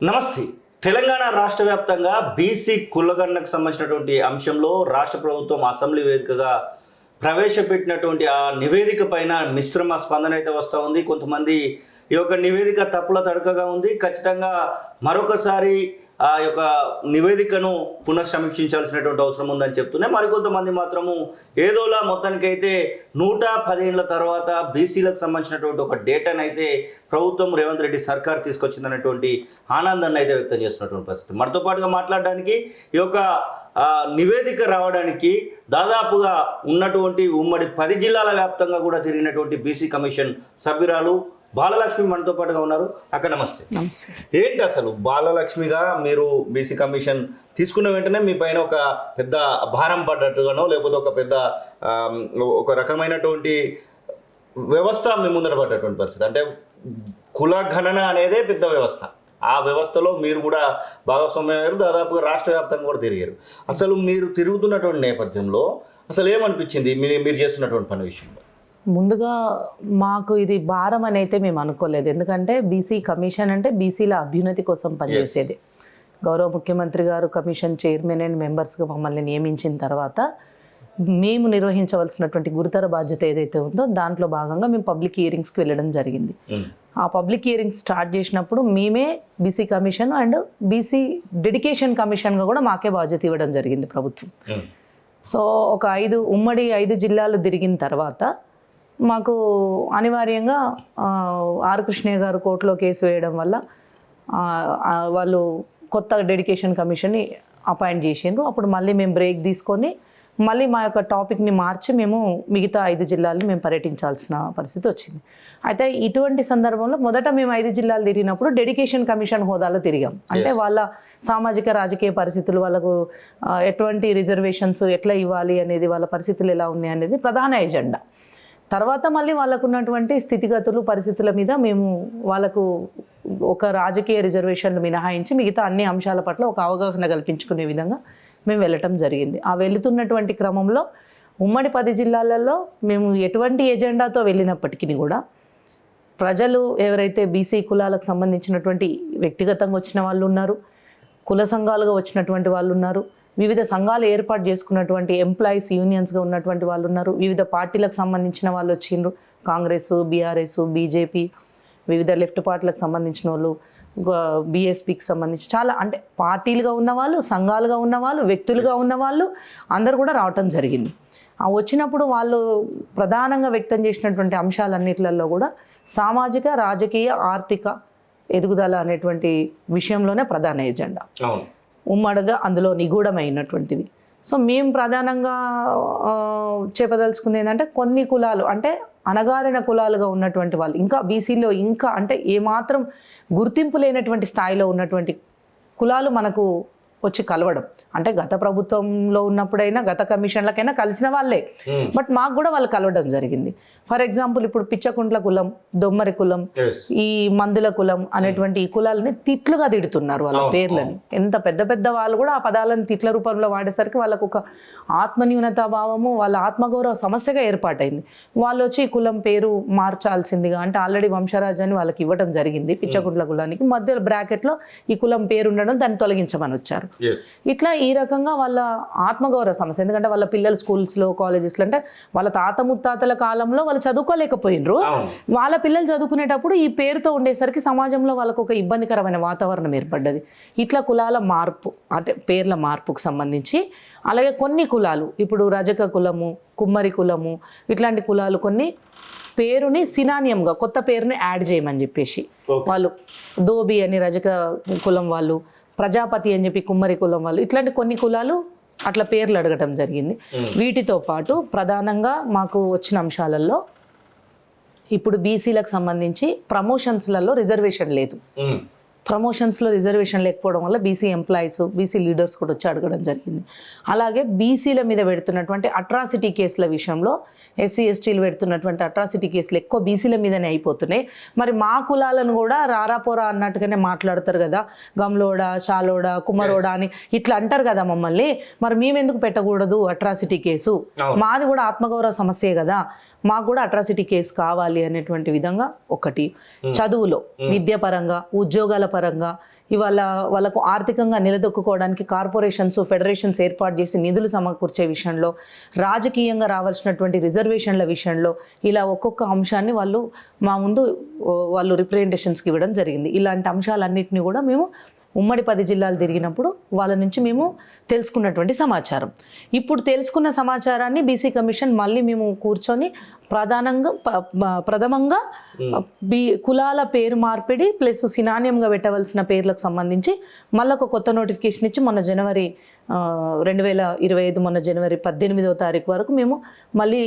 నమస్తే. తెలంగాణ రాష్ట్ర వ్యాప్తంగా బీసీ కులగణనకు సంబంధించినటువంటి అంశంలో రాష్ట్ర ప్రభుత్వం అసెంబ్లీ వేదికగా ప్రవేశపెట్టినటువంటి ఆ నివేదిక పైన మిశ్రమ స్పందన అయితే వస్తూ ఉంది. కొంతమంది ఈ యొక్క నివేదిక తప్పుల తడకగా ఉంది, ఖచ్చితంగా మరొకసారి ఆ యొక్క నివేదికను పునఃసమీక్షించాల్సినటువంటి అవసరం ఉందని చెప్తున్నాయి. మరికొంతమంది మాత్రము ఏదోలా మొత్తానికైతే 110 ఏళ్ల తర్వాత బీసీలకు సంబంధించినటువంటి ఒక డేటాను అయితే ప్రభుత్వం రేవంత్ రెడ్డి సర్కార్ తీసుకొచ్చిందనేటువంటి ఆనందాన్ని అయితే వ్యక్తం చేస్తున్నటువంటి పరిస్థితి. మనతో పాటుగా మాట్లాడడానికి ఈ యొక్క నివేదిక రావడానికి దాదాపుగా ఉన్నటువంటి ఉమ్మడి 10 జిల్లాల వ్యాప్తంగా కూడా తిరిగినటువంటి బీసీ కమిషన్ సభ్యురాలు బాలలక్ష్మి మనతో పాటుగా ఉన్నారు. అక్కడ నమస్తే. ఏంటి అసలు బాలలక్ష్మిగా మీరు బీసీ కమిషన్ తీసుకున్న వెంటనే మీ పైన ఒక పెద్ద భారం పడ్డట్టుగానో లేకపోతే ఒక రకమైనటువంటి వ్యవస్థ మీ ముందర పడ్డటువంటి పరిస్థితి, అంటే కుల గణన అనేదే పెద్ద వ్యవస్థ. ఆ వ్యవస్థలో మీరు కూడా భాగస్వామ్యం, దాదాపుగా రాష్ట్ర వ్యాప్తంగా కూడా తిరిగారు. అసలు మీరు తిరుగుతున్నటువంటి నేపథ్యంలో అసలు ఏమనిపించింది మీరు చేస్తున్నటువంటి పని విషయంలో? ముందుగా మాకు ఇది భారం అని అయితే మేము అనుకోలేదు. ఎందుకంటే బీసీ కమిషన్ అంటే బీసీల అభ్యున్నతి కోసం పనిచేసేది. గౌరవ ముఖ్యమంత్రి గారు కమిషన్ చైర్మన్ అండ్ మెంబర్స్గా మమ్మల్ని నియమించిన తర్వాత మేము నిర్వహించవలసినటువంటి గురుతర బాధ్యత ఏదైతే ఉందో దాంట్లో భాగంగా మేము పబ్లిక్ హియరింగ్స్కి వెళ్ళడం జరిగింది. ఆ పబ్లిక్ హియరింగ్స్ స్టార్ట్ చేసినప్పుడు మేమే BC commission and BC dedication కమిషన్గా కూడా మాకే బాధ్యత ఇవ్వడం జరిగింది ప్రభుత్వం. సో ఒక ఉమ్మడి 5 జిల్లాలు తిరిగిన తర్వాత మాకు అనివార్యంగా ఆర్ కృష్ణయ్య గారు కోర్టులో కేసు వేయడం వల్ల వాళ్ళు కొత్త డెడికేషన్ కమిషన్ని అపాయింట్ చేసిండ్రు. అప్పుడు మళ్ళీ మేము బ్రేక్ తీసుకొని మళ్ళీ మా యొక్క టాపిక్ని మార్చి మేము మిగతా 5 జిల్లాలని మేము పర్యటించాల్సిన పరిస్థితి వచ్చింది. అయితే ఇటువంటి సందర్భంలో మొదట మేము 5 జిల్లాలు తిరిగినప్పుడు డెడికేషన్ కమిషన్ హోదాలో తిరిగాం. అంటే వాళ్ళ సామాజిక రాజకీయ పరిస్థితులు, వాళ్ళకు ఎటువంటి రిజర్వేషన్స్ ఎట్లా ఇవ్వాలి అనేది, వాళ్ళ పరిస్థితులు ఎలా ఉన్నాయి అనేది ప్రధాన ఎజెండా. తర్వాత మళ్ళీ వాళ్ళకు ఉన్నటువంటి స్థితిగతులు, పరిస్థితుల మీద మేము వాళ్ళకు ఒక రాజకీయ రిజర్వేషన్లు మినహాయించి మిగతా అన్ని అంశాల పట్ల ఒక అవగాహన కల్పించుకునే విధంగా మేము వెళ్ళటం జరిగింది. ఆ వెళుతున్నటువంటి క్రమంలో ఉమ్మడి 10 జిల్లాలలో మేము ఎటువంటి ఎజెండాతో వెళ్ళినప్పటికీ కూడా ప్రజలు ఎవరైతే బీసీ కులాలకు సంబంధించినటువంటి వ్యక్తిగతంగా వచ్చిన వాళ్ళు ఉన్నారు, కుల సంఘాలుగా వచ్చినటువంటి వాళ్ళు ఉన్నారు, వివిధ సంఘాలు ఏర్పాటు చేసుకున్నటువంటి ఎంప్లాయీస్ యూనియన్స్గా ఉన్నటువంటి వాళ్ళు ఉన్నారు, వివిధ పార్టీలకు సంబంధించిన వాళ్ళు వచ్చిండ్రు, కాంగ్రెస్, బీఆర్ఎస్, బీజేపీ, వివిధ లెఫ్ట్ పార్టీలకు సంబంధించిన వాళ్ళు, బీఎస్పీకి సంబంధించి చాలా, అంటే పార్టీలుగా ఉన్నవాళ్ళు, సంఘాలుగా ఉన్నవాళ్ళు, వ్యక్తులుగా ఉన్నవాళ్ళు అందరూ కూడా రావటం జరిగింది. వచ్చినప్పుడు వాళ్ళు ప్రధానంగా వ్యక్తం చేసినటువంటి అంశాలన్నిట్లలో కూడా సామాజిక, రాజకీయ, ఆర్థిక ఎదుగుదల అనేటువంటి విషయంలోనే ప్రధాన ఎజెండా ఉమ్మడిగా అందులో నిగూఢమైనటువంటిది. సో మేము ప్రధానంగా చెప్పదలుచుకుంది ఏంటంటే కొన్ని కులాలు, అంటే అణగారిన కులాలుగా ఉన్నటువంటి వాళ్ళు, ఇంకా బీసీలో ఇంకా అంటే ఏమాత్రం గుర్తింపు లేనటువంటి స్థాయిలో ఉన్నటువంటి కులాలు మనకు వచ్చి కలవడం, అంటే గత ప్రభుత్వంలో ఉన్నప్పుడైనా గత కమిషన్లకైనా కలిసిన వాళ్ళే, బట్ మాకు కూడా వాళ్ళు కలవడం జరిగింది. ఫర్ ఎగ్జాంపుల్ ఇప్పుడు పిచ్చకుంట్ల కులం, దొమ్మరి కులం, ఈ మందుల కులం అనేటువంటి ఈ కులాలని తిట్లుగా తిడుతున్నారు వాళ్ళ పేర్లని. ఎంత పెద్ద పెద్ద వాళ్ళు కూడా ఆ పదాలను తిట్ల రూపంలో వాడేసరికి వాళ్ళకు ఒక ఆత్మన్యూనతా భావము, వాళ్ళ ఆత్మగౌరవ సమస్యగా ఏర్పాటైంది. వాళ్ళు వచ్చి ఈ కులం పేరు మార్చాల్సిందిగా, అంటే ఆల్రెడీ వంశరాజాన్ని వాళ్ళకి ఇవ్వడం జరిగింది పిచ్చకుంట్ల కులానికి, మధ్యలో బ్రాకెట్లో ఈ కులం పేరు ఉండడం, దాన్ని తొలగించమని వచ్చారు. ఇట్లా ఈ రకంగా వాళ్ళ ఆత్మగౌరవ సమస్య, ఎందుకంటే వాళ్ళ పిల్లలు స్కూల్స్లో, కాలేజెస్లో, అంటే వాళ్ళ తాత ముత్తాతల కాలంలో వాళ్ళు చదువుకోలేకపోయినరు, వాళ్ళ పిల్లలు చదువుకునేటప్పుడు ఈ పేరుతో ఉండేసరికి సమాజంలో వాళ్ళకు ఒక ఇబ్బందికరమైన వాతావరణం ఏర్పడ్డది. ఇట్లా కులాల మార్పు, అంటే పేర్ల మార్పుకు సంబంధించి, అలాగే కొన్ని కులాలు ఇప్పుడు రజక కులము, కుమ్మరి కులము, ఇట్లాంటి కులాలు కొన్ని పేరుని సినానియంగా కొత్త పేరుని యాడ్ చేయమని చెప్పేసి వాళ్ళు, దోబి అని రజక కులం వాళ్ళు, ప్రజాపతి అని చెప్పి కుమ్మరి కులం వాళ్ళు, ఇట్లాంటి కొన్ని కులాలు అట్లా పేర్లు అడగటం జరిగింది. వీటితో పాటు ప్రధానంగా మాకు వచ్చిన అంశాలలో ఇప్పుడు బీసీలకు సంబంధించి ప్రమోషన్స్లలో రిజర్వేషన్ లేదు. ప్రమోషన్స్లో రిజర్వేషన్ లేకపోవడం వల్ల బీసీ ఎంప్లాయీస్, బీసీ లీడర్స్ కూడా వచ్చి అడగడం జరిగింది. అలాగే బీసీల మీద పెడుతున్నటువంటి అట్రాసిటీ కేసుల విషయంలో ఎస్సీ ఎస్టీలు పెడుతున్నటువంటి అట్రాసిటీ కేసులు ఎక్కువ బీసీల మీదనే అయిపోతున్నాయి. మరి మా కులాలను కూడా రారాపోరా అన్నట్టుగానే మాట్లాడతారు కదా, గమ్లోడ, చాలోడ, కుమ్మరోడ అని ఇట్లా అంటారు కదా మమ్మల్ని, మరి మేమెందుకు పెట్టకూడదు అట్రాసిటీ కేసు? మాది కూడా ఆత్మగౌరవ సమస్యే కదా, మాకు కూడా అట్రాసిటీ కేసు కావాలి అనేటువంటి విధంగా ఒకటి. చదువులో, విద్య పరంగా, ఉద్యోగాల పరంగా ఇవాళ వాళ్ళకు ఆర్థికంగా నిలదొక్కుకోవడానికి కార్పొరేషన్స్ ఫెడరేషన్స్ ఏర్పాటు చేసి నిధులు సమకూర్చే విషయంలో, రాజకీయంగా రావాల్సినటువంటి రిజర్వేషన్ల విషయంలో ఇలా ఒక్కొక్క అంశాన్ని మా ముందు వాళ్ళు రిప్రజెంటేషన్స్కి ఇవ్వడం జరిగింది. ఇలాంటి అంశాలన్నింటినీ కూడా మేము ఉమ్మడి 10 జిల్లాలు తిరిగినప్పుడు వాళ్ళ నుంచి మేము తెలుసుకున్నటువంటి సమాచారం. ఇప్పుడు తెలుసుకున్న సమాచారాన్ని బీసీ కమిషన్ మళ్ళీ మేము కూర్చొని ప్రథమంగా కులాల పేరు మార్పిడి ప్లస్ సినానియంగా పెట్టవలసిన పేర్లకు సంబంధించి మళ్ళీ ఒక కొత్త నోటిఫికేషన్ ఇచ్చి మొన్న జనవరి 2025 మొన్న జనవరి 18వ తారీఖు వరకు మేము మళ్ళీ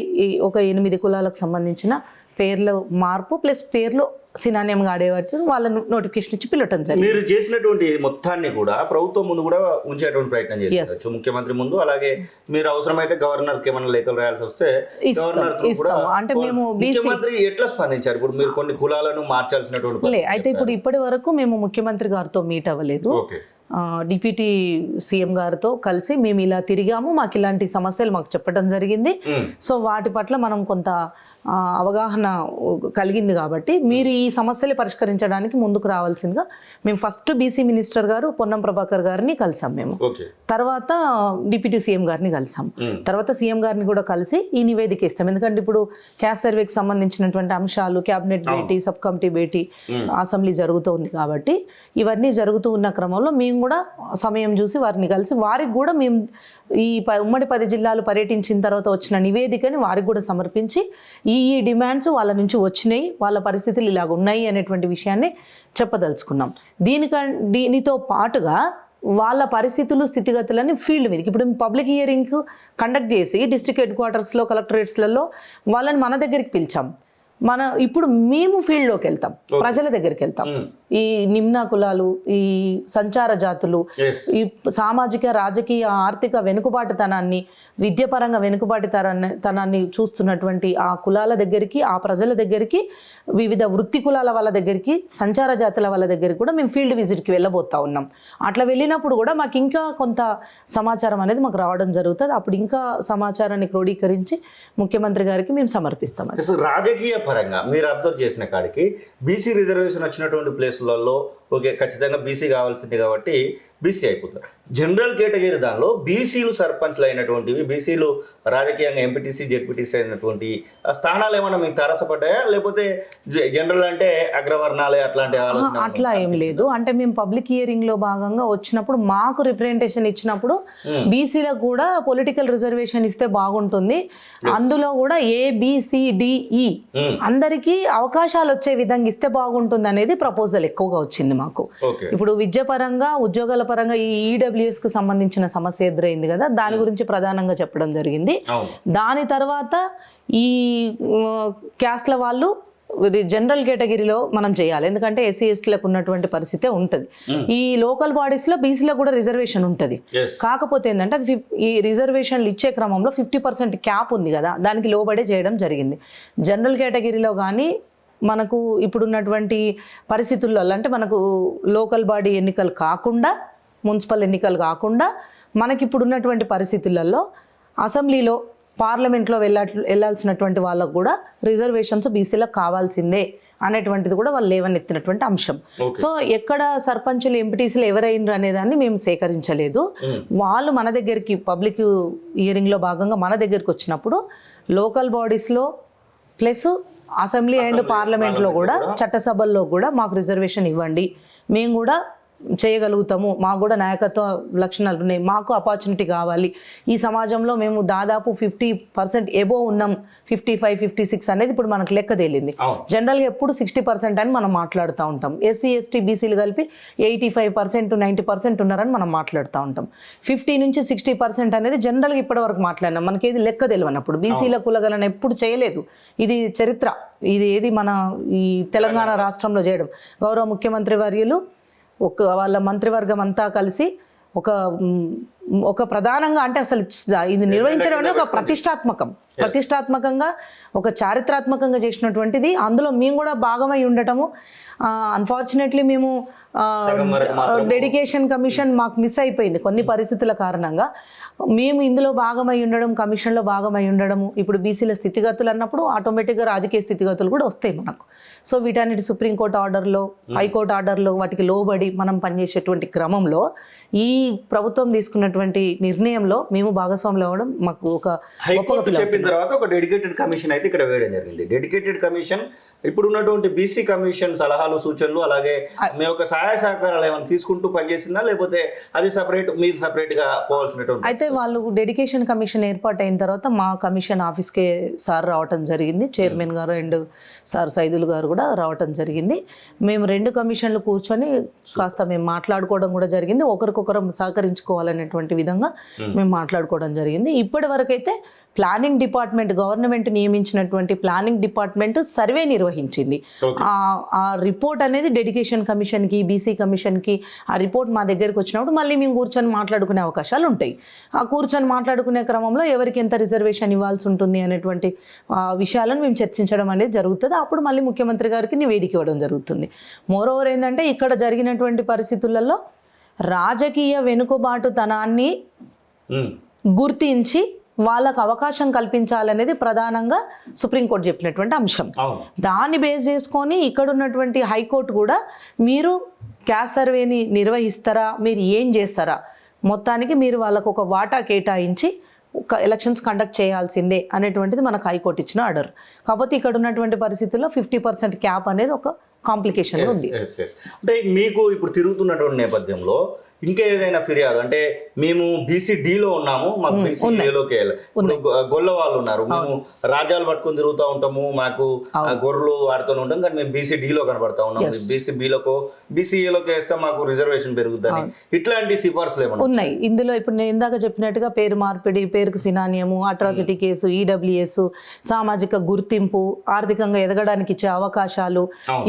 ఒక 8 కులాలకు సంబంధించిన పేర్ల మార్పు ప్లస్ పేర్లు సినానియంగా ఆడేవాటి వాళ్ళ నోటిఫికేషన్ ఇచ్చి పిలవటం జరిగింది. మీరు చేసినటువంటి మొత్తాన్ని కూడా ప్రభుత్వం ముందు కూడా ఉంచేటువంటి ప్రయత్నం చేస్తారు, ముఖ్యమంత్రి ముందు. అలాగే మీరు అవసరమైతే గవర్నర్కి ఏమైనా లేఖలు రాయాల్సి వస్తే గవర్నర్ కూడా అంటే మేము ముఖ్యమంత్రి ఎట్లా స్పందించారు? ఇప్పుడు మీరు కొన్ని కులాలను మార్చాల్సినటువంటి అయితే ఇప్పుడు ఇప్పటి వరకు మేము ముఖ్యమంత్రి గారితో మీట్ అవ్వలేదు. డిప్యూటీ సీఎం గారితో కలిసి మేము ఇలా తిరిగాము, మాకు ఇలాంటి సమస్యలు మాకు చెప్పడం జరిగింది. సో వాటి పట్ల మనం కొంత అవగాహన కలిగింది కాబట్టి మీరు ఈ సమస్యలు పరిష్కరించడానికి ముందుకు రావాల్సిందిగా మేము ఫస్ట్ బీసీ మినిస్టర్ గారు పొన్నం ప్రభాకర్ గారిని కలిసాం. మేము తర్వాత డిప్యూటీ సీఎం గారిని కలిసాం. తర్వాత సీఎం గారిని కూడా కలిసి ఈ నివేదిక ఇస్తాం. ఎందుకంటే ఇప్పుడు క్యాస్ట్ సర్వేకి సంబంధించినటువంటి అంశాలు క్యాబినెట్ భేటీ, సబ్ కమిటీ భేటీ, అసెంబ్లీ జరుగుతుంది కాబట్టి ఇవన్నీ జరుగుతూ ఉన్న క్రమంలో మేము కూడా సమయం చూసి వారిని కలిసి వారికి కూడా మేము ఈ ఉమ్మడి 10 జిల్లాలు పర్యటించిన తర్వాత వచ్చిన నివేదికని వారికి కూడా సమర్పించి ఈ డిమాండ్స్ వాళ్ళ నుంచి వచ్చినాయి, వాళ్ళ పరిస్థితులు ఇలాగ ఉన్నాయి అనేటువంటి విషయాన్ని చెప్పదలుచుకున్నాం. దీనితో పాటుగా వాళ్ళ పరిస్థితులు స్థితిగతులని ఫీల్డ్ మీదకి ఇప్పుడు పబ్లిక్ హియరింగ్ కండక్ట్ చేసి డిస్ట్రిక్ట్ హెడ్ క్వార్టర్స్లో కలెక్టరేట్స్లలో వాళ్ళని మన దగ్గరికి పిలిచాం. ఇప్పుడు మేము ఫీల్డ్లోకి వెళ్తాం, ప్రజల దగ్గరికి వెళ్తాం. ఈ నిమ్న కులాలు, ఈ సంచార జాతులు, ఈ సామాజిక రాజకీయ ఆర్థిక వెనుకబాటుతనాన్ని, విద్యాపరంగా వెనుకబాటుతనాన్ని చూస్తున్నటువంటి ఆ కులాల దగ్గరికి, ఆ ప్రజల దగ్గరికి, వివిధ వృత్తి కులాల వాళ్ళ దగ్గరికి, సంచార జాతుల వాళ్ళ దగ్గరికి కూడా మేము ఫీల్డ్ విజిట్కి వెళ్ళబోతా ఉన్నాం. అట్లా వెళ్ళినప్పుడు కూడా మాకు ఇంకా కొంత సమాచారం అనేది మాకు రావడం జరుగుతుంది. అప్పుడు ఇంకా సమాచారాన్ని క్రోడీకరించి ముఖ్యమంత్రి గారికి మేము సమర్పిస్తాం. రాజకీయ పరంగా మీరు అబ్జర్వ్ చేసిన కాడికి బీసీ రిజర్వేషన్ వచ్చినటువంటి ప్లేసులలో ఓకే ఖచ్చితంగా బీసీ కావాల్సింది కాబట్టి బీసీ అయిపోతారు. జనరల్ కేటగిరీ దానిలో బీసీలు సర్పంచ్లు అయినటువంటివి, బీసీలు రాజకీయంగా ఎంపీటీసీ జెడ్పీటీసీ అయినటువంటి స్థానాలు ఏమైనా మీకు తారసపడ్డాయా? లేకపోతే జనరల్ అంటే అగ్రవర్ణాలే అట్లాంటి అట్లా ఏం లేదు. అంటే మేము పబ్లిక్ హియరింగ్ లో భాగంగా వచ్చినప్పుడు మాకు రిప్రజెంటేషన్ ఇచ్చినప్పుడు బీసీలకు కూడా పొలిటికల్ రిజర్వేషన్ ఇస్తే బాగుంటుంది, అందులో కూడా ABCDE అందరికీ అవకాశాలు వచ్చే విధంగా ఇస్తే బాగుంటుంది అనేది ప్రపోజల్ ఎక్కువగా వచ్చింది మాకు. ఇప్పుడు విద్యాపరంగా, ఉద్యోగాల పరంగా ఈ EWS కు సంబంధించిన సమస్య ఎదురైంది కదా, దాని గురించి ప్రధానంగా చెప్పడం జరిగింది. దాని తర్వాత ఈ క్యాస్ట్ల వాళ్ళు జనరల్ కేటగిరీలో మనం చేయాలి, ఎందుకంటే SC STలకు ఉన్నటువంటి పరిస్థితే ఉంటుంది. ఈ లోకల్ బాడీస్లో బీసీలో కూడా రిజర్వేషన్ ఉంటుంది. కాకపోతే ఏంటంటే ఈ రిజర్వేషన్లు ఇచ్చే క్రమంలో 50% క్యాప్ ఉంది కదా, దానికి లోబడే చేయడం జరిగింది. జనరల్ కేటగిరీలో కానీ మనకు ఇప్పుడున్నటువంటి పరిస్థితుల్లో అంటే మనకు లోకల్ బాడీ ఎన్నికలు కాకుండా, మున్సిపల్ ఎన్నికలు కాకుండా మనకి ఇప్పుడున్నటువంటి పరిస్థితులలో అసెంబ్లీలో, పార్లమెంట్లో వెళ్ళాల్సినటువంటి వాళ్ళకు కూడా రిజర్వేషన్స్ బీసీలకు కావాల్సిందే అనేటువంటిది కూడా వాళ్ళు లేవనెత్తినటువంటి అంశం. సో ఎక్కడ సర్పంచులు, ఎంపీటీసీలు ఎవరైనా అనేదాన్ని మేము సేకరించలేదు. వాళ్ళు మన దగ్గరికి పబ్లిక్ హియరింగ్లో భాగంగా మన దగ్గరికి వచ్చినప్పుడు లోకల్ బాడీస్లో ప్లస్ అసెంబ్లీ అండ్ పార్లమెంట్లో కూడా, చట్టసభల్లో కూడా మాకు రిజర్వేషన్ ఇవ్వండి, మేము కూడా చేయగలుగుతాము, మాకు కూడా నాయకత్వ లక్షణాలు ఉన్నాయి, మాకు ఆపర్చునిటీ కావాలి, ఈ సమాజంలో మేము దాదాపు 50% ఎబో ఉన్నాం, 55, 56 అనేది ఇప్పుడు మనకు లెక్క తేలింది. జనరల్గా ఎప్పుడు 60% అని మనం మాట్లాడుతూ ఉంటాం. SC ST బీసీలు కలిపి 85%, 90% ఉన్నారని మనం మాట్లాడుతూ ఉంటాం. 50 నుంచి 60% అనేది జనరల్గా ఇప్పటి వరకు మాట్లాడినాం. మనకి ఏది లెక్క తెలియనప్పుడు బీసీల కులగణన ఎప్పుడు చేయలేదు, ఇది చరిత్ర. ఇది ఏది మన ఈ తెలంగాణ రాష్ట్రంలో చేయడం, గౌరవ ముఖ్యమంత్రి వర్యులు వాళ్ళ మంత్రివర్గం అంతా కలిసి ఒక ప్రధానంగా అంటే అసలు ఇది నిర్వహించడం అనేది ఒక ప్రతిష్టాత్మకం. ప్రతిష్టాత్మకంగా ఒక చారిత్రాత్మకంగా చేసినటువంటిది. అందులో మేము కూడా భాగమై ఉండటము, అన్ఫార్చునేట్లీ మేము డెడికేషన్ కమిషన్ మాకు మిస్ అయిపోయింది కొన్ని పరిస్థితుల కారణంగా. మేము ఇందులో భాగమై ఉండడం, కమిషన్లో భాగమై ఉండడము, ఇప్పుడు బీసీల స్థితిగతులు అన్నప్పుడు ఆటోమేటిక్గా రాజకీయ స్థితిగతులు కూడా వస్తాయి మనకు. సో వీటన్నిటి సుప్రీంకోర్టు ఆర్డర్లో, హైకోర్టు ఆర్డర్లో వాటికి లోబడి మనం పనిచేసేటువంటి క్రమంలో ఈ ప్రభుత్వం తీసుకున్నటువంటి నిర్ణయంలో మేము భాగస్వాములు అవ్వడం మాకు ఒక హైకోర్టు చెప్పిన తర్వాత ఒక డెడికేటెడ్ కమిషన్ అయితే ఇక్కడ వేయడం జరిగింది. డెడికేటెడ్ కమిషన్ ఇప్పుడు ఉన్నటువంటి బీసీ కమిషన్ సలహాలు, సూచనలు, అలాగే మేము ఒక సహాయ సహకారాలు ఏమైనా తీసుకుంటూ పనిచేసిందా, లేకపోతే అది సపరేట్ మీరు సపరేట్ గా పోవాల్సినటువంటి? అయితే వాళ్ళు డెడికేషన్ కమిషన్ ఏర్పాటు అయిన తర్వాత మా కమిషన్ ఆఫీస్కే సార్ రావటం జరిగింది, చైర్మన్ గారు అండ్ సార్ సైదుల్ గారు కూడా రావటం జరిగింది. మేము 2 కమిషన్లు కూర్చొని కాస్త మేము మాట్లాడుకోవడం కూడా జరిగింది, ఒకరికొకరు సహకరించుకోవాలనేటువంటి విధంగా మేము మాట్లాడుకోవడం జరిగింది. ఇప్పటి వరకైతే ప్లానింగ్ డిపార్ట్మెంట్, గవర్నమెంట్ నియమించినటువంటి ప్లానింగ్ డిపార్ట్మెంట్ సర్వే నిర్వహించింది. ఆ రిపోర్ట్ అనేది డెడికేషన్ కమిషన్కి, బీసీ కమిషన్కి ఆ రిపోర్ట్ మా దగ్గరికి వచ్చినప్పుడు మళ్ళీ మేము కూర్చొని మాట్లాడుకునే అవకాశాలు ఉంటాయి. ఆ కూర్చొని మాట్లాడుకునే క్రమంలో ఎవరికి ఎంత రిజర్వేషన్ ఇవ్వాల్సి ఉంటుంది అనేటువంటి విషయాలను మేము చర్చించడం అనేది జరుగుతుంది. అప్పుడు మళ్ళీ ముఖ్యమంత్రి గారికి నివేదిక ఇవ్వడం జరుగుతుంది. మోరోవర్ ఏంటంటే ఇక్కడ జరిగినటువంటి పరిస్థితులలో రాజకీయ వెనుకబాటుతనాన్ని గుర్తించి వాళ్ళకు అవకాశం కల్పించాలనేది ప్రధానంగా సుప్రీంకోర్టు చెప్పినటువంటి అంశం. దాన్ని బేస్ చేసుకొని ఇక్కడ ఉన్నటువంటి హైకోర్టు కూడా మీరు క్యాస్ట్ సర్వేని నిర్వహిస్తారా, మీరు ఏం చేస్తారా, మొత్తానికి మీరు వాళ్ళకు ఒక వాటా కేటాయించి ఎలక్షన్స్ కండక్ట్ చేయాల్సిందే అనేటువంటిది మనకు హైకోర్టు ఇచ్చిన ఆర్డర్. కాకపోతే ఇక్కడ ఉన్నటువంటి పరిస్థితుల్లో 50% క్యాప్ అనేది ఒక కాంప్లికేషన్ ఉంది. అంటే మీకు ఇప్పుడు తిరుగుతున్నటువంటి నేపథ్యంలో ఇంకా ఏదైనా ఫిర్యాదు అంటే మేము బీసీడీలో ఉన్నాము, మాకు బీసీలోకి గొల్ల వాళ్ళు ఉన్నారు, మేము రాజ్యాలు పట్టుకొని తిరుగుతూ ఉంటాము, మాకు గొర్రెలు వాడుతూ ఉంటాం, కానీ మేము బీసీడీలో కనబడతా ఉన్నాము, బీసీబీలోకో బీసీఏలోకి వేస్తే మాకు రిజర్వేషన్ పెరుగుతుంది, ఇట్లాంటి సిఫార్సులు ఏమన్నా ఉన్నాయి ఇందులో? ఇప్పుడు నేను ఇందాక చెప్పినట్టుగా పేరు మార్పిడి, పేరుకు సినానియము, అట్రాసిటీ కేసు, ఈడబ్ల్యూఎస్, సామాజిక గుర్తింపు, ఆర్థికంగా ఎదగడానికి ఇచ్చే అవకాశాలు,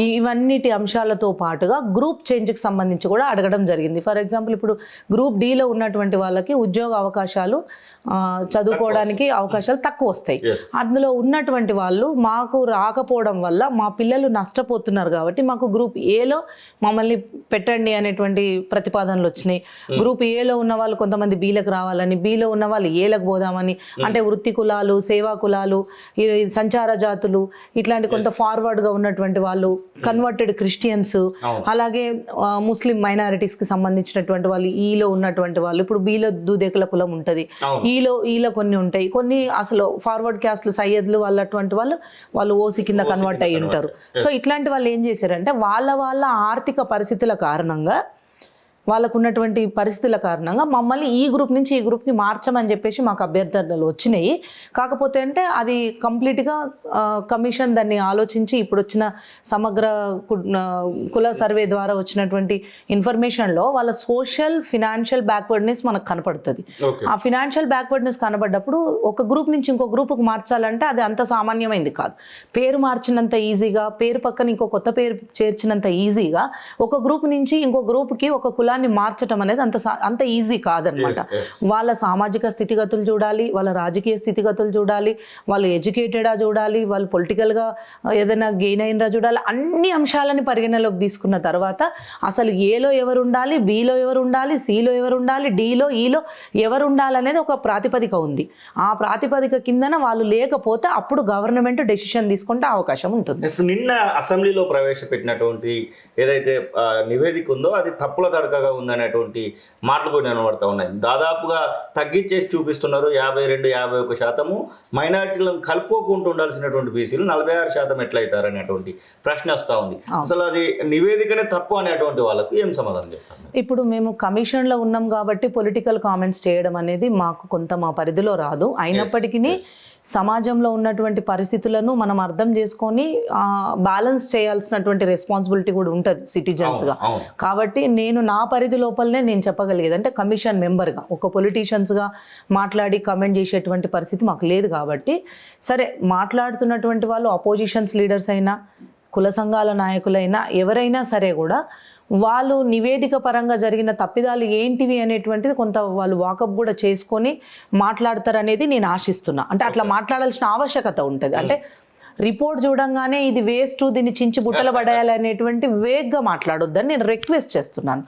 ఇవన్నిటి అంశాలతో పాటుగా గ్రూప్ చేంజ్కి సంబంధించి కూడా అడగడం జరిగింది. ఫర్ ఎగ్జాంపుల్ ఇప్పుడు గ్రూప్ డీలో ఉన్నటువంటి వాళ్ళకి ఉద్యోగ అవకాశాలు, చదువుకోవడానికి అవకాశాలు తక్కువ వస్తాయి. అందులో ఉన్నటువంటి వాళ్ళు మాకు రాకపోవడం వల్ల మా పిల్లలు నష్టపోతున్నారు కాబట్టి మాకు గ్రూప్ ఏలో మమ్మల్ని పెట్టండి అనేటువంటి ప్రతిపాదనలు వచ్చినాయి. గ్రూప్ ఏలో ఉన్న వాళ్ళు కొంతమంది బీలకు రావాలని, బీలో ఉన్న వాళ్ళు ఏలకు పోదామని, అంటే వృత్తి కులాలు, సేవా కులాలు, సంచార జాతులు, ఇట్లాంటి కొంత ఫార్వర్డ్గా ఉన్నటువంటి వాళ్ళు, కన్వర్టెడ్ క్రిస్టియన్స్, అలాగే ముస్లిం మైనారిటీస్కి సంబంధించినటువంటి వాళ్ళు, ఈలో ఉన్నటువంటి వాళ్ళు, ఇప్పుడు బీలో దూదేకుల కులం ఉంటుంది, ఈలో కొన్ని ఉంటాయి, కొన్ని అసలు ఫార్వర్డ్ క్యాస్ట్లు సయ్యద్లు వాళ్ళు, అటువంటి వాళ్ళు ఓసీ కింద కన్వర్ట్ అయ్యి ఉంటారు. సో ఇట్లాంటి వాళ్ళు ఏం చేశారంటే వాళ్ళ ఆర్థిక పరిస్థితుల కారణంగా, వాళ్ళకు ఉన్నటువంటి పరిస్థితుల కారణంగా మమ్మల్ని ఈ గ్రూప్ నుంచి ఈ గ్రూప్కి మార్చమని చెప్పేసి మాకు అభ్యర్థనలు వచ్చినాయి. కాకపోతే అంటే అది కంప్లీట్గా కమిషన్ దాన్ని ఆలోచించి ఇప్పుడు వచ్చిన సమగ్ర కుల సర్వే ద్వారా వచ్చినటువంటి ఇన్ఫర్మేషన్లో వాళ్ళ సోషల్ ఫినాన్షియల్ బ్యాక్వర్డ్నెస్ మనకు కనపడుతుంది. ఆ ఫినాన్షియల్ బ్యాక్వర్డ్నెస్ కనబడ్డప్పుడు ఒక గ్రూప్ నుంచి ఇంకో గ్రూప్కి మార్చాలంటే అది అంత సామాన్యమైంది కాదు. పేరు మార్చినంత ఈజీగా, పేరు పక్కన ఇంకో కొత్త పేరు చేర్చినంత ఈజీగా ఒక గ్రూప్ నుంచి ఇంకో గ్రూప్కి ఒక కులాన్ని మార్చడం అనేది అంత ఈజీ కాదనమాట. వాళ్ళ సామాజిక స్థితిగతులు చూడాలి, వాళ్ళ రాజకీయ స్థితిగతులు చూడాలి, వాళ్ళు ఎడ్యుకేటెడా చూడాలి, వాళ్ళు పొలిటికల్గా ఏదైనా గెయిన్ అయినరా చూడాలి. అన్ని అంశాలని పరిగణలోకి తీసుకున్న తర్వాత అసలు ఏలో ఎవరు ఉండాలి, బీలో ఎవరు ఉండాలి, సిలో ఎవరు ఉండాలి, డీలో, ఈలో ఎవరు ఉండాలనేది ఒక ప్రాతిపదిక ఉంది. ఆ ప్రాతిపదిక కిందన వాళ్ళు లేకపోతే అప్పుడు గవర్నమెంట్ డెసిషన్ తీసుకుంటే అవకాశం ఉంటుంది. నిన్న అసెంబ్లీలో ప్రవేశపెట్టినటువంటి ఏదైతే నివేదిక ఉందో అది తప్పుల తడకగా ఉందనేటువంటి మాటలు కూడా వినబడతా ఉన్నాయి. దాదాపుగా తగ్గించేసి చూపిస్తున్నారు. 52-51% మైనారిటీలను కలుపుకోకుండా ఉండాల్సినటువంటి బీసీలు 46% ఎట్లయితారు అనేటువంటి ప్రశ్న వస్తూ ఉంది. అసలు అది నివేదికనే తప్పు అనేటువంటి వాళ్ళకి ఏం సమాధానం చెప్తారు? ఇప్పుడు మేము కమిషన్లో ఉన్నాం కాబట్టి పొలిటికల్ కామెంట్స్ చేయడం అనేది మాకు కొంత మా పరిధిలో రాదు. అయినప్పటికీ సమాజంలో ఉన్నటువంటి పరిస్థితులను మనం అర్థం చేసుకొని బ్యాలెన్స్ చేయాల్సినటువంటి రెస్పాన్సిబిలిటీ కూడా ఉంటుంది సిటిజన్స్గా. కాబట్టి నేను నా పరిధి లోపలనే నేను చెప్పగలిగేది అంటే కమిషన్ మెంబర్గా, ఒక పొలిటీషియన్స్గా మాట్లాడి కమెంట్ చేసేటువంటి పరిస్థితి మాకు లేదు. కాబట్టి సరే, మాట్లాడుతున్నటువంటి వాళ్ళు అపోజిషన్స్ లీడర్స్ అయినా, కుల సంఘాల నాయకులైనా, ఎవరైనా సరే కూడా వాళ్ళు నివేదిక పరంగా జరిగిన తప్పిదాలు ఏంటివి అనేటువంటిది కొంత వాళ్ళు వాకప్ కూడా చేసుకొని మాట్లాడతారనేది నేను ఆశిస్తున్నా. అంటే అట్లా మాట్లాడాల్సిన ఆవశ్యకత ఉంటుంది. అంటే రిపోర్ట్ చూడంగానే ఇది వేస్ట్, దీన్ని చించి బుట్టలు పడేయాలి అనేటువంటి వేగ్గా మాట్లాడొద్దని నేను రిక్వెస్ట్ చేస్తున్నాను.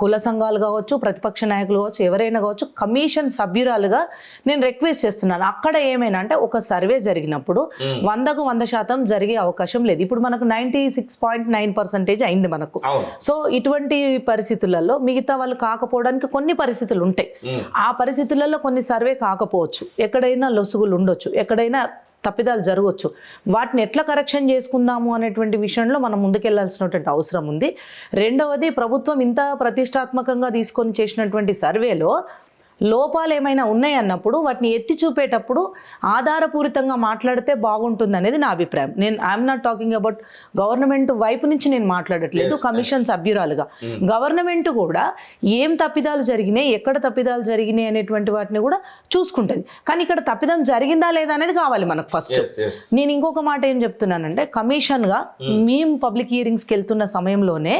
కుల సంఘాలు కావచ్చు, ప్రతిపక్ష నాయకులు కావచ్చు, ఎవరైనా కావచ్చు, కమిషన్ సభ్యురాలుగా నేను రిక్వెస్ట్ చేస్తున్నాను. అక్కడ ఏమైనా అంటే ఒక సర్వే జరిగినప్పుడు 100కు 100% జరిగే అవకాశం లేదు. ఇప్పుడు మనకు 96.9% అయింది మనకు. సో ఇటువంటి పరిస్థితులలో మిగతా వాళ్ళు కాకపోవడానికి కొన్ని పరిస్థితులు ఉంటాయి. ఆ పరిస్థితులలో కొన్ని సర్వే కాకపోవచ్చు, ఎక్కడైనా లొసుగులు ఉండొచ్చు, ఎక్కడైనా తప్పిదాలు జరగవచ్చు. వాటిని ఎట్లా కరెక్షన్ చేసుకుందాము అనేటువంటి విషయంలో మనం ముందుకెళ్లాల్సినటువంటి అవసరం ఉంది. రెండవది, ప్రభుత్వం ఇంత ప్రతిష్టాత్మకంగా తీసుకొని చేసినటువంటి సర్వేలో లోపాలు ఏమైనా ఉన్నాయన్నప్పుడు వాటిని ఎత్తి చూపేటప్పుడు ఆధారపూరితంగా మాట్లాడితే బాగుంటుంది అనేది నా అభిప్రాయం. నేను I'm not talking about government వైపు నుంచి నేను మాట్లాడట్లేదు, కమిషన్ సభ్యురాలుగా. గవర్నమెంట్ కూడా ఏం తప్పిదాలు జరిగినాయి, ఎక్కడ తప్పిదాలు జరిగినాయి అనేటువంటి వాటిని కూడా చూసుకుంటుంది. కానీ ఇక్కడ తప్పిదం జరిగిందా లేదా అనేది కావాలి మనకు ఫస్ట్. నేను ఇంకొక మాట ఏం చెప్తున్నానంటే, కమిషన్గా మేము పబ్లిక్ హియరింగ్స్కి వెళ్తున్న సమయంలోనే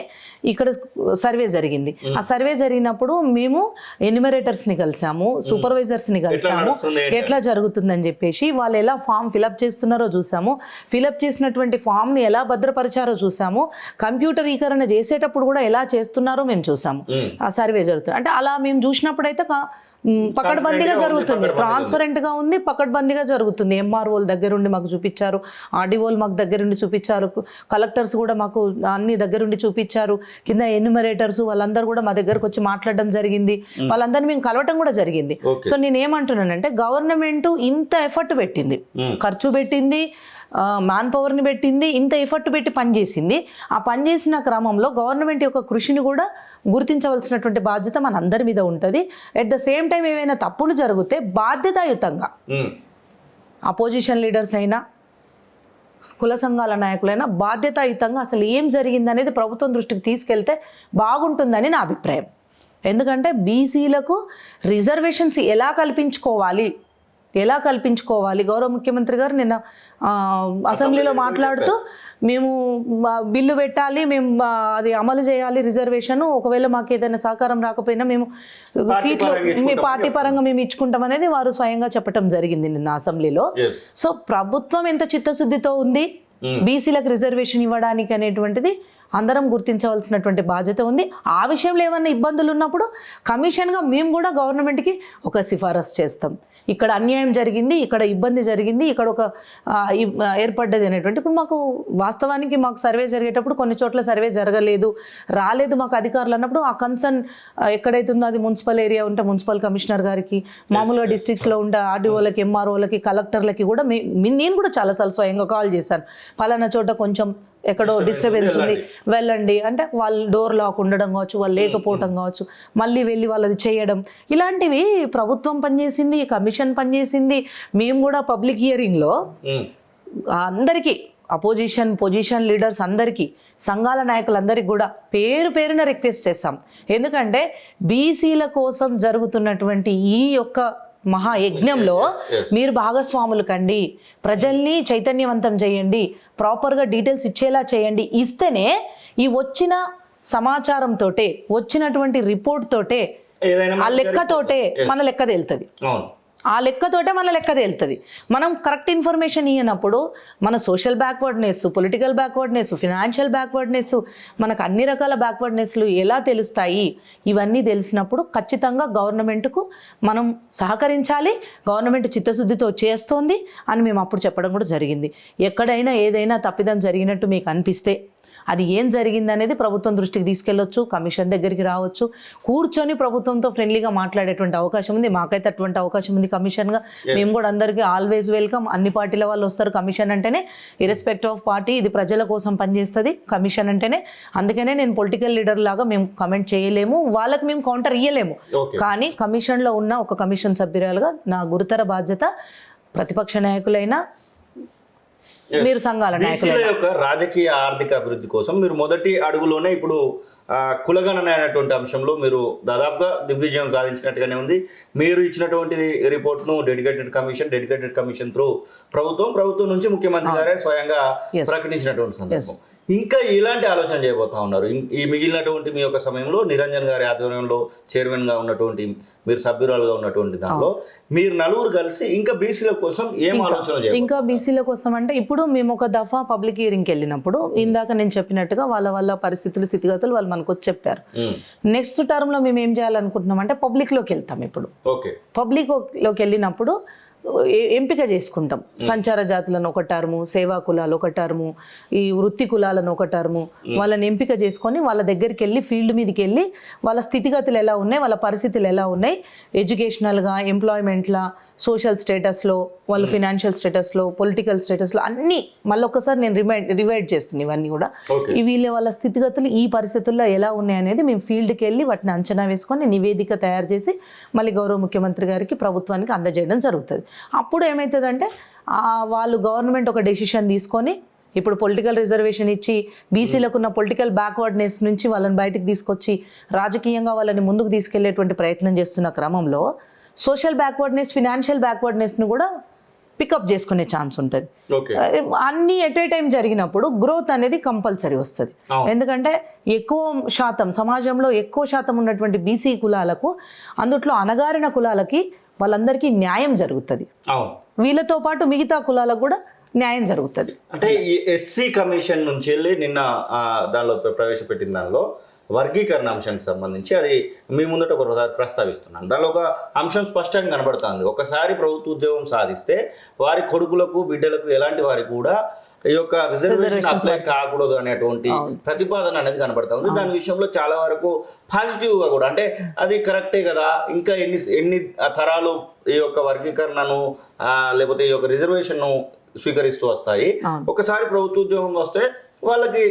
ఇక్కడ సర్వే జరిగింది. ఆ సర్వే జరిగినప్పుడు మేము ఎన్యూమరేటర్స్ని కలిసాము, సూపర్వైజర్స్ని కలిసాము, ఎట్లా జరుగుతుందని చెప్పేసి వాళ్ళు ఎలా ఫామ్ ఫిలప్ చేస్తున్నారో చూసాము, ఫిలప్ చేసినటువంటి ఫామ్ని ఎలా భద్రపరిచారో చూసాము, కంప్యూటరీకరణ చేసేటప్పుడు కూడా ఎలా చేస్తున్నారో మేము చూసాము. ఆ సర్వే జరుగుతుంది. అంటే అలా మేము చూసినప్పుడైతే పకడ్బందీగా జరుగుతుంది, ట్రాన్స్పరెంట్ గా ఉంది, పకడ్బందీగా జరుగుతుంది. ఎంఆర్ఓల దగ్గరుండి మాకు చూపించారు, ఆర్డీఓలు మాకు దగ్గరుండి చూపించారు, కలెక్టర్స్ కూడా మాకు అన్ని దగ్గరుండి చూపించారు, కింద ఎన్యూమరేటర్స్ వాళ్ళందరూ కూడా మా దగ్గరకు వచ్చి మాట్లాడడం జరిగింది, వాళ్ళందరినీ మేము కలవటం కూడా జరిగింది. సో నేను ఏమంటున్నానంటే, గవర్నమెంట్ ఇంత ఎఫర్ట్ పెట్టింది, ఖర్చు పెట్టింది, మ్యాన్ పవర్ని పెట్టింది, ఇంత ఎఫర్ట్ పెట్టి పనిచేసింది. ఆ పనిచేసిన క్రమంలో గవర్నమెంట్ యొక్క కృషిని కూడా గుర్తించవలసినటువంటి బాధ్యత మన అందరి మీద ఉంటుంది. ఎట్ ద సేమ్ టైం ఏవైనా తప్పులు జరిగితే బాధ్యతాయుతంగా అపోజిషన్ లీడర్స్ అయినా కుల సంఘాల నాయకులైనా బాధ్యతాయుతంగా అసలు ఏం జరిగింది అనేది ప్రభుత్వం దృష్టికి తీసుకెళ్తే బాగుంటుందని నా అభిప్రాయం. ఎందుకంటే బీసీలకు రిజర్వేషన్స్ ఎలా కల్పించుకోవాలి గౌరవ ముఖ్యమంత్రి గారు నిన్న అసెంబ్లీలో మాట్లాడుతూ, మేము బిల్లు పెట్టాలి, మేము అది అమలు చేయాలి రిజర్వేషన్, ఒకవేళ మాకు ఏదైనా సహకారం రాకపోయినా మేము సీట్లు మీ పార్టీ పరంగా మేము ఇచ్చుకుంటాం అనేది వారు స్వయంగా చెప్పడం జరిగింది నిన్న అసెంబ్లీలో. సో ప్రభుత్వం ఎంత చిత్తశుద్ధితో ఉంది బీసీలకు రిజర్వేషన్ ఇవ్వడానికి అనేటువంటిది అందరం గుర్తించవలసినటువంటి బాధ్యత ఉంది. ఆ విషయంలో ఏమైనా ఇబ్బందులు ఉన్నప్పుడు కమిషన్గా మేము కూడా గవర్నమెంట్కి ఒక సిఫారసు చేస్తాం. ఇక్కడ అన్యాయం జరిగింది, ఇక్కడ ఇబ్బంది జరిగింది, ఇక్కడ ఒక ఏర్పడ్డది అనేటువంటి. ఇప్పుడు మాకు వాస్తవానికి మాకు సర్వే జరిగేటప్పుడు కొన్ని చోట్ల సర్వే రాలేదు మాకు అధికారులు అన్నప్పుడు ఆ కన్సర్న్ ఎక్కడైతే ఉందో అది మున్సిపల్ ఏరియా ఉంటే మున్సిపల్ కమిషనర్ గారికి, మామూలుగా డిస్ట్రిక్ట్స్లో ఉండే ఆర్డీఓలకి, ఎంఆర్ఓలకి, కలెక్టర్లకి కూడా నేను కూడా చాలాసార్లు స్వయంగా కాల్ చేశాను, పలానా చోట కొంచెం ఎక్కడో డిస్టర్బెన్స్ ఉంది వెళ్ళండి అంటే, వాళ్ళు డోర్ లాక్ ఉండడం కావచ్చు, వాళ్ళు లేకపోవడం కావచ్చు, మళ్ళీ వెళ్ళి వాళ్ళది చేయడం, ఇలాంటివి ప్రభుత్వం పనిచేసింది, కమిషన్ పనిచేసింది. మేము కూడా పబ్లిక్ హియరింగ్లో అందరికీ పొజిషన్ లీడర్స్ అందరికీ, సంఘాల నాయకులందరికీ కూడా పేరున రిక్వెస్ట్ చేస్తాం. ఎందుకంటే బీసీల కోసం జరుగుతున్నటువంటి ఈ యొక్క మహాయజ్ఞంలో మీరు భాగస్వాములు కండి, ప్రజల్ని చైతన్యవంతం చేయండి, ప్రాపర్గా డీటెయిల్స్ ఇచ్చేలా చేయండి. ఇస్తేనే ఈ వచ్చిన సమాచారంతో, వచ్చినటువంటి రిపోర్ట్ తోటే, ఆ లెక్కతోటే మన లెక్క తేలుతుంది. మనం కరెక్ట్ ఇన్ఫర్మేషన్ ఇవ్వనప్పుడు మన social backwardness, political backwardness, financial backwardness, మనకు అన్ని రకాల బ్యాక్వర్డ్నెస్లు ఎలా తెలుస్తాయి? ఇవన్నీ తెలిసినప్పుడు ఖచ్చితంగా గవర్నమెంట్కు మనం సహకరించాలి. గవర్నమెంట్ చిత్తశుద్ధితో చేస్తోంది అని మేము అప్పుడు చెప్పడం కూడా జరిగింది. ఎక్కడైనా ఏదైనా తప్పిదం జరిగినట్టు మీకు అనిపిస్తే అది ఏం జరిగింది అనేది ప్రభుత్వం దృష్టికి తీసుకెళ్లొచ్చు, కమిషన్ దగ్గరికి రావచ్చు, కూర్చొని ప్రభుత్వంతో ఫ్రెండ్లీగా మాట్లాడేటువంటి అవకాశం ఉంది. మాకైతే అటువంటి అవకాశం ఉంది కమిషన్గా. మేము కూడా అందరికీ ఆల్వేస్ వెల్కమ్. అన్ని పార్టీల వాళ్ళు వస్తారు కమిషన్ అంటేనే, ఇర్రెస్పెక్టివ్ ఆఫ్ పార్టీ, ఇది ప్రజల కోసం పనిచేస్తుంది కమిషన్ అంటేనే. అందుకనే నేను పొలిటికల్ లీడర్ లాగా మేము కమెంట్ చేయలేము, వాళ్ళకి మేము కౌంటర్ ఇయ్యలేము. కానీ కమిషన్లో ఉన్న ఒక కమిషన్ సభ్యురాలుగా నా గురుతర బాధ్యత, ప్రతిపక్ష నాయకులైనా మీరు సంఘాల నాయకుల యొక్క రాజకీయ ఆర్థిక అభివృద్ధి కోసం మీరు మొదటి అడుగులోనే ఇప్పుడు కులగణన అనేటువంటి అంశంలో మీరు దాదాపుగా దిగ్విజయం సాధించినట్టుగానే ఉంది. మీరు ఇచ్చినటువంటి రిపోర్ట్ను డెడికేటెడ్ కమిషన్ త్రూ ప్రభుత్వం నుంచి ముఖ్యమంత్రి గారే స్వయంగా ప్రకటించినటువంటి సందర్భం. ఇంకా ఇలాంటి ఆలోచన చేయబోతా ఉన్నారు. ఈ మిగిలినటువంటి మీ యొక్క సమయంలో నిరంజన్ గారి ఆధ్వర్యంలో చైర్మన్గా ఉన్నటువంటి, మీరు సభ్యురాలుగా ఉన్నటువంటి దానిలో మీరు నలుగురు కలిసి ఇంకా బీసీల కోసం ఏం ఆలోచన చేయాలి? ఇంకా బీసీల కోసం అంటే ఇప్పుడు మేము ఒక దఫా పబ్లిక్ హియరింగ్కి వెళ్ళినప్పుడు ఇందాక నేను చెప్పినట్టుగా వాళ్ళ పరిస్థితులు స్థితిగతులు వాళ్ళు మనకు వచ్చి చెప్పారు. నెక్స్ట్ టర్మ్ లో మేము ఏం చేయాలనుకుంటున్నాం అంటే పబ్లిక్ లోకి వెళ్తాం. ఇప్పుడు పబ్లిక్ లోకి వెళ్ళినప్పుడు ఎంపిక చేసుకుంటాం. సంచార జాతులను ఒక టర్ము, సేవా కులాలు ఒక టర్ము, ఈ వృత్తి కులాలను ఒక టర్ము, వాళ్ళని ఎంపిక చేసుకొని వాళ్ళ దగ్గరికి వెళ్ళి ఫీల్డ్ మీదకి వెళ్ళి వాళ్ళ స్థితిగతులు ఎలా ఉన్నాయి, వాళ్ళ పరిస్థితులు ఎలా ఉన్నాయి, ఎడ్యుకేషనల్గా, ఎంప్లాయ్మెంట్లా, సోషల్ స్టేటస్లో, వాళ్ళ ఫినాన్షియల్ స్టేటస్లో, పొలిటికల్ స్టేటస్లో అన్నీ మళ్ళీ ఒక్కసారి నేను రివైడ్ చేస్తున్నాను. ఇవన్నీ కూడా వీళ్ళ వాళ్ళ స్థితిగతులు ఈ పరిస్థితుల్లో ఎలా ఉన్నాయి అనేది మేము ఫీల్డ్కి వెళ్ళి వాటిని అంచనా వేసుకొని నివేదిక తయారు చేసి మళ్ళీ గౌరవ ముఖ్యమంత్రి గారికి, ప్రభుత్వానికి అందజేయడం జరుగుతుంది. అప్పుడు ఏమవుతుందంటే వాళ్ళు గవర్నమెంట్ ఒక డెసిషన్ తీసుకొని ఇప్పుడు పొలిటికల్ రిజర్వేషన్ ఇచ్చి బీసీలకు ఉన్న పొలిటికల్ బ్యాక్వర్డ్నెస్ నుంచి వాళ్ళని బయటకు తీసుకొచ్చి రాజకీయంగా వాళ్ళని ముందుకు తీసుకెళ్లేటువంటి ప్రయత్నం చేస్తున్న క్రమంలో సోషల్ బ్యాక్వర్డ్నెస్, ఫినాన్షియల్ బ్యాక్వర్డ్నెస్ను కూడా పికప్ చేసుకునే ఛాన్స్ ఉంటుంది. అన్ని ఎట్ ఏ టైం జరిగినప్పుడు గ్రోత్ అనేది కంపల్సరీ వస్తుంది. ఎందుకంటే ఎక్కువ శాతం సమాజంలో ఎక్కువ శాతం ఉన్నటువంటి బీసీ కులాలకు, అందుట్లో అణగారిన కులాలకి వాళ్ళందరికీ న్యాయం జరుగుతుంది. వీళ్ళతో పాటు మిగతా కులాలకు కూడా న్యాయం జరుగుతుంది. అంటే ఈ ఎస్సీ కమిషన్ నుంచి వెళ్ళి నిన్న దానిలో ప్రవేశపెట్టిన దానిలో వర్గీకరణ అంశానికి సంబంధించి అది మీ ముందట ఒకసారి ప్రస్తావిస్తున్నాను. దానిలో ఒక అంశం స్పష్టంగా కనబడుతుంది. ఒకసారి ప్రభుత్వ ఉద్యోగం సాధిస్తే వారి కొడుకులకు, బిడ్డలకు, ఎలాంటి వారికి కూడా ఈ యొక్క రిజర్వేషన్ అప్లై కాకూడదు అనేటువంటి ప్రతిపాదన అనేది కనబడతా ఉంది. దాని విషయంలో చాలా వరకు పాజిటివ్గా కూడా, అంటే అది కరెక్టే కదా, ఇంకా ఎన్ని తరాలు ఈ యొక్క వర్గీకరణను లేకపోతే ఈ యొక్క రిజర్వేషన్ను స్వీకరిస్తూ వస్తాయి, ఒకసారి ప్రభుత్వ ఉద్యోగం వస్తే వాళ్ళకి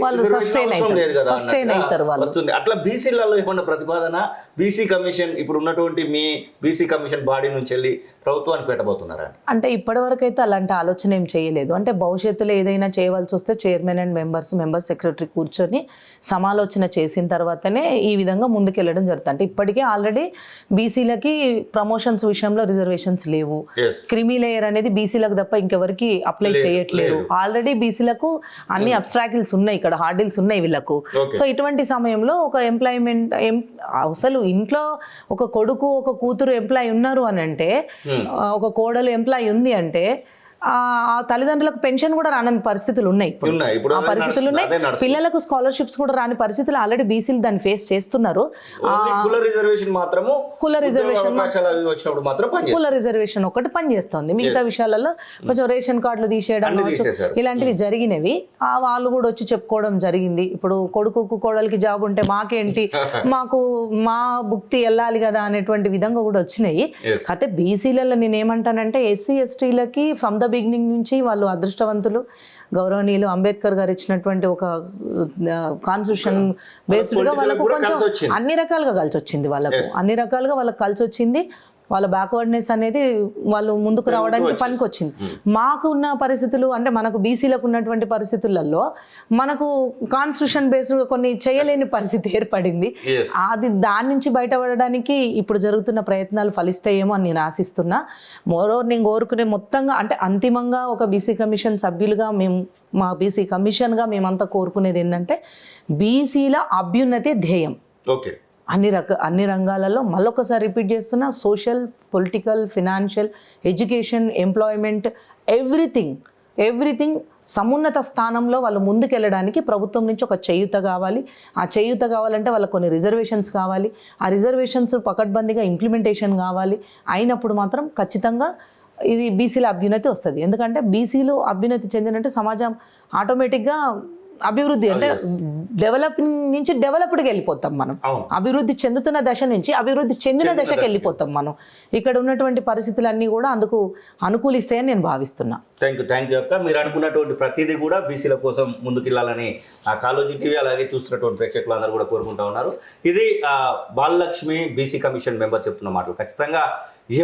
వస్తుంది. అట్లా బీసీలలో ఏమన్నా ప్రతిపాదన, బీసీ కమిషన్ ఇప్పుడు ఉన్నటువంటి మీ బీసీ కమిషన్ బాడీ నుంచి వెళ్ళి ప్రభుత్వానికి పెట్టబోతున్నారా? అంటే ఇప్పటి వరకు అయితే అలాంటి ఆలోచన ఏం చేయలేదు. అంటే భవిష్యత్తులో ఏదైనా చేయవలసి వస్తే చైర్మన్ అండ్ మెంబర్ సెక్రటరీ కూర్చొని సమాలోచన చేసిన తర్వాతనే ఈ విధంగా ముందుకెళ్ళడం జరుగుతుంది. అంటే ఇప్పటికే ఆల్రెడీ బీసీలకి ప్రమోషన్స్ విషయంలో రిజర్వేషన్స్ లేవు. క్రిమీ లేయర్ అనేది బీసీలకు తప్ప ఇంకెవరికి అప్లై చేయట్లేరు. ఆల్రెడీ బీసీలకు అన్ని అబ్స్ట్రాక్ట్స్ ఉన్నాయి, ఇక్కడ హార్డిల్స్ ఉన్నాయి వీళ్ళకు. సో ఇటువంటి సమయంలో ఒక ఎంప్లాయ్మెంట్, అసలు ఇంట్లో ఒక కొడుకు, ఒక కూతురు ఎంప్లాయ్ ఉన్నారు అని అంటే, ఒక కోడలు ఎంప్లాయ్ ఉంది అంటే ఆ తల్లిదండ్రులకు పెన్షన్ కూడా రాని పరిస్థితులు ఉన్నాయి. ఇప్పుడు ఆ పరిస్థితులు ఉన్నాయి. పిల్లలకు స్కాలర్షిప్స్ కూడా రాని పరిస్థితులు ఆల్రెడీ బీసీలు దాన్ని ఫేస్ చేస్తున్నారు. కుల రిజర్వేషన్ ఒకటి పనిచేస్తుంది. మిగతా విషయాలలో కొంచెం రేషన్ కార్డులు తీసేయడం ఇలాంటివి జరిగినవి వాళ్ళు కూడా వచ్చి చెప్పుకోవడం జరిగింది. ఇప్పుడు కొడుకు కోడలికి జాబ్ ఉంటే మాకేంటి, మాకు మా భుక్తి వెళ్ళాలి కదా అనేటువంటి విధంగా కూడా వచ్చినాయి. అయితే బీసీలలో నేనేమంటానంటే ఎస్సీ ఎస్టీలకి ఫ్రమ్ ద బిగినింగ్ నుంచి వాళ్ళు అదృష్టవంతులు. గౌరవనీయులు అంబేద్కర్ గారు ఇచ్చినటువంటి ఒక కాన్స్టిట్యూషన్ బేస్డ్ గా వాళ్ళకు కొంచెం అన్ని రకాలుగా కలిసి వచ్చింది. వాళ్ళకు కలిసి వచ్చింది. వాళ్ళ బ్యాక్వర్డ్నెస్ అనేది వాళ్ళు ముందుకు రావడానికి పనికొచ్చింది. మాకు ఉన్న పరిస్థితులు అంటే మనకు బీసీలకు ఉన్నటువంటి పరిస్థితులలో మనకు కాన్స్టిట్యూషన్ బేస్డ్ కొన్ని చేయలేని పరిస్థితి ఏర్పడింది. దాని నుంచి బయటపడడానికి ఇప్పుడు జరుగుతున్న ప్రయత్నాలు ఫలిస్తాయేమో అని నేను ఆశిస్తున్నా. మోరోవర్ నేను కోరుకునే మొత్తంగా అంటే అంతిమంగా ఒక బీసీ కమిషన్ సభ్యులుగా మా బీసీ కమిషన్గా మేమంతా కోరుకునేది ఏంటంటే బీసీల అభ్యున్నతి ధ్యేయం. అన్ని రంగాలలో మళ్ళొకసారి రిపీట్ చేస్తున్నా, social, political, financial, education, employment, everything సమున్నత స్థానంలో వాళ్ళు ముందుకెళ్ళడానికి ప్రభుత్వం నుంచి ఒక చేయూత కావాలి. ఆ చేయూత కావాలంటే వాళ్ళకి కొన్ని రిజర్వేషన్స్ కావాలి. ఆ రిజర్వేషన్స్ పకడ్బందీగా ఇంప్లిమెంటేషన్ కావాలి. అయినప్పుడు మాత్రం ఖచ్చితంగా ఇది బీసీల అభ్యున్నతి వస్తుంది. ఎందుకంటే బీసీలు అభ్యున్నతి చెందినట్టు సమాజం ఆటోమేటిక్గా అభివృద్ధి అంటే డెవలపింగ్ నుంచి డెవలప్డ్కి వెళ్ళిపోతాం మనం. అభివృద్ధి చెందుతున్న దశ నుంచి అభివృద్ధి చెందిన దశకి వెళ్ళిపోతాం మనం. ఇక్కడ ఉన్నటువంటి పరిస్థితులన్నీ కూడా అందుకు అనుకూలిస్తాయని నేను భావిస్తున్నా. థ్యాంక్ యూ అక్క. మీరు అనుకున్నటువంటి ప్రతిదీ కూడా బీసీల కోసం ముందుకెళ్ళాలని కాలోజీ టీవీ అలాగే చూస్తున్నటువంటి ప్రేక్షకులు అందరూ కూడా కోరుకుంటా ఉన్నారు. ఇది బాలలక్ష్మి బీసీ కమిషన్ మెంబర్ చెప్తున్న మాటలు. ఖచ్చితంగా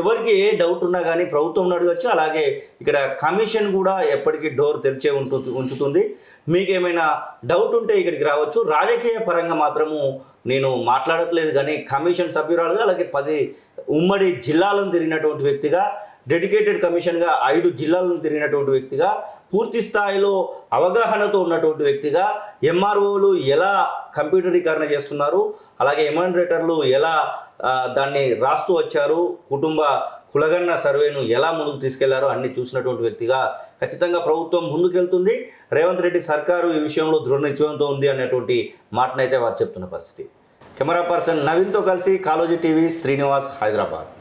ఎవరికి ఏ డౌట్ ఉన్నా కానీ ప్రభుత్వం అడగచ్చు. అలాగే ఇక్కడ కమిషన్ కూడా ఎప్పటికీ డోర్ తెరిచే ఉంచుతుంది. మీకేమైనా డౌట్ ఉంటే ఇక్కడికి రావచ్చు. రాజకీయ పరంగా మాత్రము నేను మాట్లాడట్లేదు కానీ కమిషన్ సభ్యురాలుగా అలాగే 10 ఉమ్మడి జిల్లాలను తిరిగినటువంటి వ్యక్తిగా డెడికేటెడ్ కమిషన్గా 5 జిల్లాలను తిరిగినటువంటి వ్యక్తిగా, పూర్తి స్థాయిలో అవగాహనతో ఉన్నటువంటి వ్యక్తిగా, ఎంఆర్ఓలు ఎలా కంప్యూటరీకరణ చేస్తున్నారు, అలాగే ఎమాండరేటర్లు ఎలా దాన్ని రాస్తూ వచ్చారు, కులగన్న సర్వేను ఎలా ముందుకు తీసుకెళ్లారో అన్ని చూసినటువంటి వ్యక్తిగా ఖచ్చితంగా ప్రభుత్వం ముందుకెళ్తుంది, రేవంత్ రెడ్డి సర్కారు ఈ విషయంలో దృఢ నిశ్చయంతో ఉంది అనేటువంటి మాటనైతే వారు చెప్తున్న పరిస్థితి. కెమెరా పర్సన్ నవీన్తో కలిసి కాళోజీ టీవీ, శ్రీనివాస్, హైదరాబాద్.